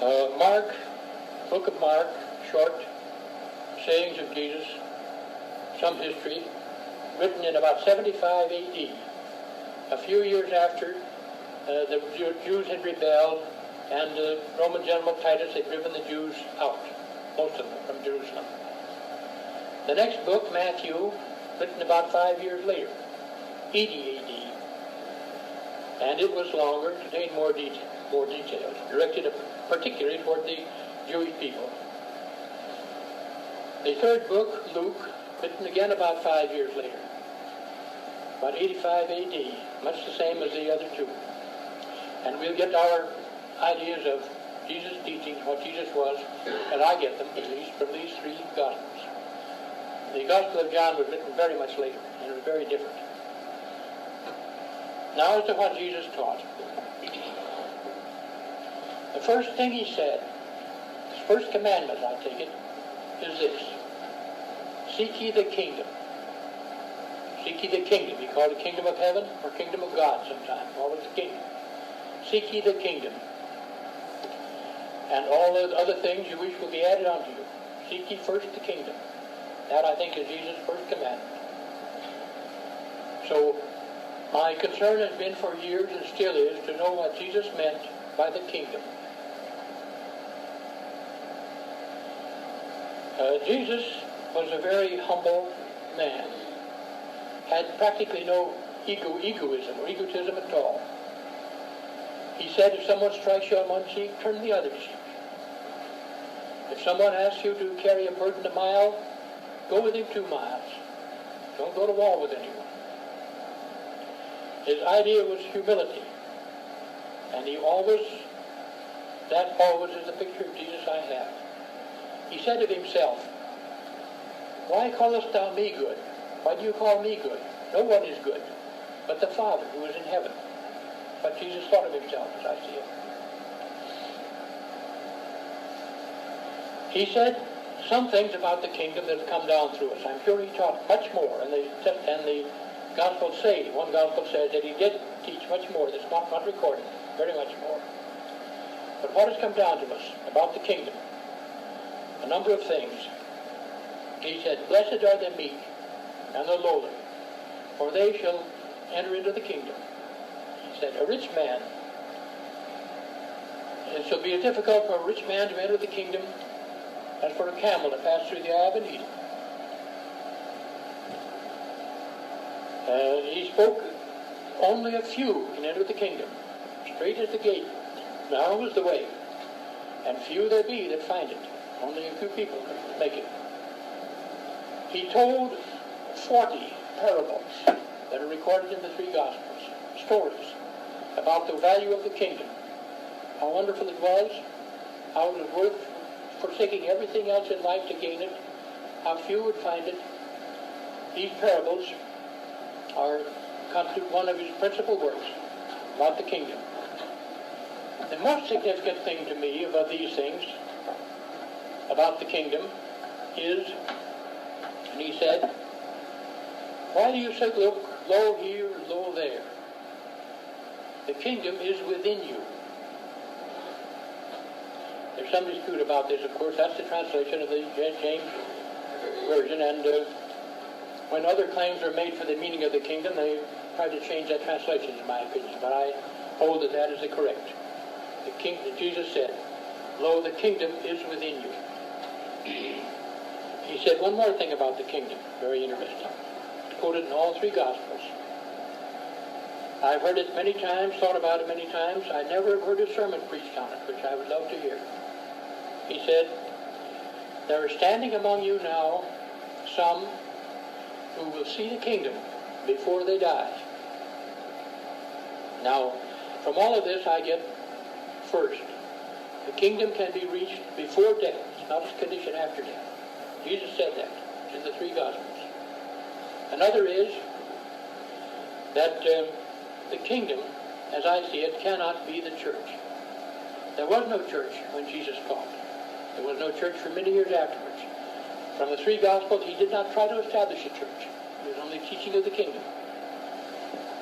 Mark, book of Mark, short sayings of Jesus, some history, written in about 75 A.D., a few years after the Jews had rebelled and the Roman general Titus had driven the Jews out, most of them, from Jerusalem. The next book, Matthew, written about 5 years later, 80 A.D., and it was longer, contained more details, directed particularly toward the Jewish people. The third book, Luke, written again about 5 years later, about 85 A.D., much the same as the other two. And we'll get our ideas of Jesus' teaching, what Jesus was, and I get them, at least, from these three Gospels. The Gospel of John was written very much later, and it was very different. Now as to what Jesus taught. The first thing he said, his first commandment, I take it, is this: seek ye the kingdom. Seek ye the kingdom. He called it kingdom of heaven or kingdom of God sometimes. Always the kingdom. Seek ye the kingdom. And all the other things you wish will be added unto you. Seek ye first the kingdom. That, I think, is Jesus' first commandment. So, my concern has been for years and still is to know what Jesus meant by the kingdom. Jesus was a very humble man. Had practically no egoism or egotism at all. He said, if someone strikes you on one cheek, turn the other cheek. If someone asks you to carry a burden a mile, go with him 2 miles. Don't go to war with anyone. His idea was humility. And that always is the picture of Jesus I have. He said of himself, why callest thou me good? Why do you call me good? No one is good but the Father who is in heaven. But Jesus thought of himself, as I see it. He said some things about the kingdom that have come down through us. I'm sure he taught much more, and the Gospels say, one Gospel says that he did teach much more that's not recorded, very much more. But what has come down to us about the kingdom? A number of things. He said, blessed are the meek and the lowly, for they shall enter into the kingdom. He said, a rich man, it shall be as difficult for a rich man to enter the kingdom as for a camel to pass through the eye of a needle. He spoke, only a few can enter the kingdom. Straight is the gate, narrow is the way, and few there be that find it. Only a few people can make it. He told 40 parables that are recorded in the 3 Gospels, stories about the value of the kingdom, how wonderful it was, how it was worth forsaking everything else in life to gain it, how few would find it. These parables constitute one of his principal works about the kingdom. The most significant thing to me about these things, about the kingdom, is, and he said, why do you say look low here and low there? The kingdom is within you. There's some dispute about this, of course. That's the translation of the James Version, and when other claims are made for the meaning of the kingdom, they try to change that translation, in my opinion. But I hold that is the correct. Jesus said, lo, the kingdom is within you. He said one more thing about the kingdom, very interesting. Quoted in all 3 Gospels. I've heard it many times, thought about it many times. I never heard a sermon preached on it, which I would love to hear. He said, there are standing among you now some who will see the kingdom before they die. Now, from all of this I get, first, the kingdom can be reached before death. It's not a condition after death. Jesus said that in the 3 Gospels. Another is that the kingdom, as I see it, cannot be the church. There was no church when Jesus taught. There was no church for many years afterwards. From the 3 Gospels, he did not try to establish a church. It was only teaching of the kingdom.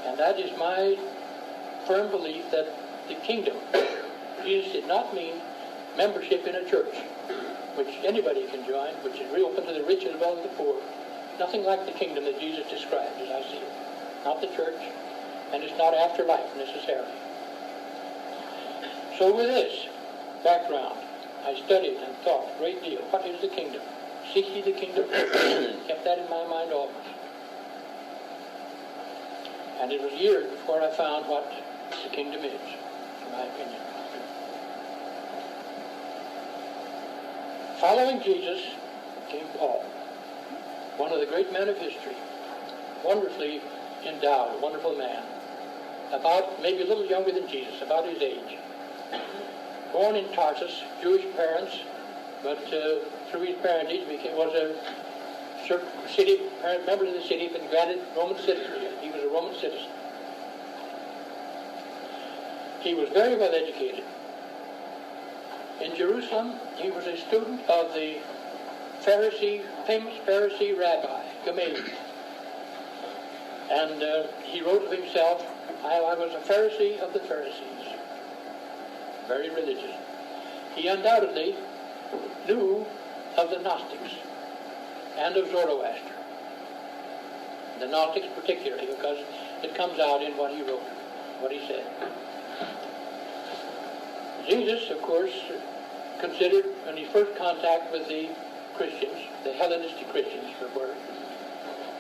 And that is my firm belief that the kingdom, Jesus did not mean membership in a church, which anybody can join, which is open to the rich as well as the poor. Nothing like the kingdom that Jesus described as I see it. Not the church, and it's not afterlife necessarily. So with this background, I studied and thought a great deal. What is the kingdom? Seek ye the kingdom first. Kept that in my mind always. And it was years before I found what the kingdom is, in my opinion. Following Jesus came Paul, one of the great men of history, wonderfully endowed, a wonderful man, about maybe a little younger than Jesus, about his age. Born in Tarsus, Jewish parents, but through his parentage was a city, members of the city, been granted Roman citizenship. He was a Roman citizen. He was very well educated. In Jerusalem, he was a student of the famous Pharisee rabbi, Gamaliel. And he wrote of himself, I was a Pharisee of the Pharisees. Very religious. He undoubtedly knew of the Gnostics and of Zoroaster. The Gnostics particularly, because it comes out in what he wrote, what he said. Jesus, of course, considered in his first contact with the Christians, the Hellenistic Christians,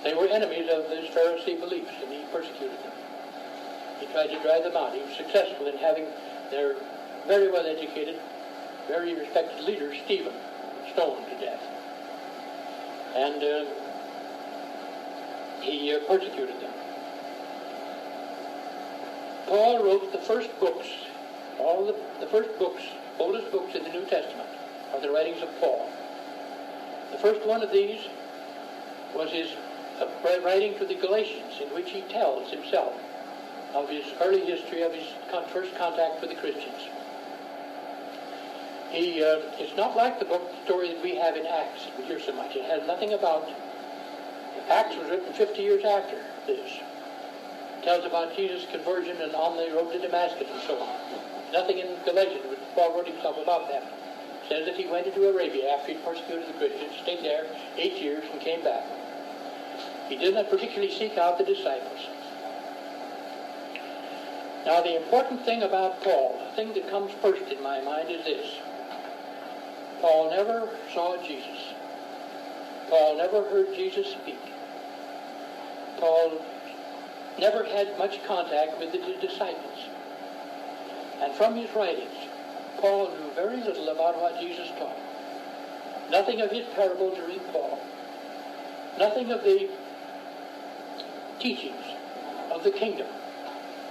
they were enemies of these Pharisee beliefs, and he persecuted them. He tried to drive them out. He was successful in having their very well educated, very respected leader, Stephen, stoned to death. And he persecuted them. Paul wrote the first books, the first books, oldest books in the New Testament are the writings of Paul. The first one of these was his writing to the Galatians, in which he tells himself of his early history of his first contact with the Christians. It's not like the story that we have in Acts that we hear so much. It has nothing about. Acts was written 50 years after this. It tells about Jesus' conversion and on the road to Damascus and so on. Nothing in Galatians, but Paul wrote himself about that. It says that he went into Arabia after he persecuted the Christians, stayed there 8 years and came back. He did not particularly seek out the disciples. Now the important thing about Paul, the thing that comes first in my mind is this. Paul never saw Jesus. Paul never heard Jesus speak. Paul never had much contact with his disciples. And from his writings, Paul knew very little about what Jesus taught. Nothing of his parables are in Paul. Nothing of the teachings of the kingdom.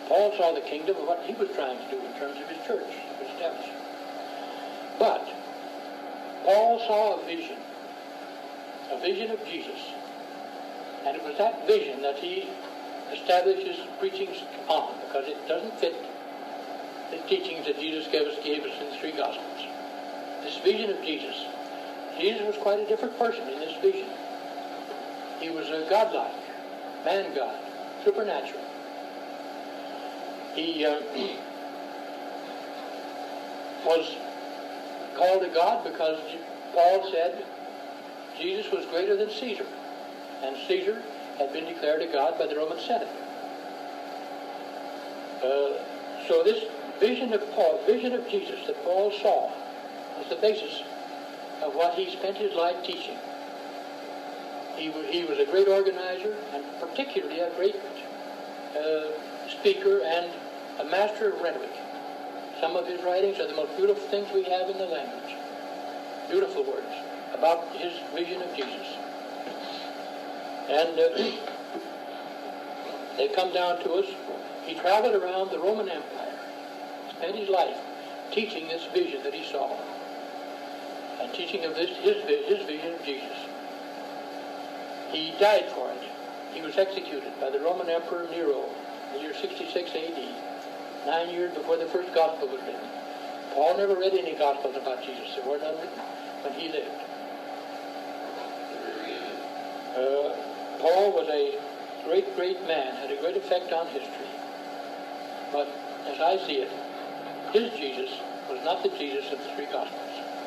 Paul saw the kingdom of what he was trying to do in terms of his church to establish. But Paul saw a vision of Jesus. And it was that vision that he established his preachings on, because it doesn't fit the teachings that Jesus gave us in the three Gospels. This vision of Jesus. Jesus was quite a different person in this vision. He was a godlike, man-God, supernatural. He was called a God because Paul said Jesus was greater than Caesar, and Caesar had been declared a God by the Roman Senate. So this vision of Jesus that Paul saw was the basis of what he spent his life teaching. He was a great organizer, and particularly a great speaker and a master of rhetoric. Some of his writings are the most beautiful things we have in the language. Beautiful words about his vision of Jesus. And they come down to us. He traveled around the Roman Empire, spent his life teaching this vision that he saw, and teaching of his vision of Jesus. He died for it. He was executed by the Roman Emperor Nero in the year 66 A.D., 9 years before the first gospel was written. Paul never read any gospels about Jesus. There were none written when he lived. Paul was a great, great man, had a great effect on history. But as I see it, his Jesus was not the Jesus of the three Gospels.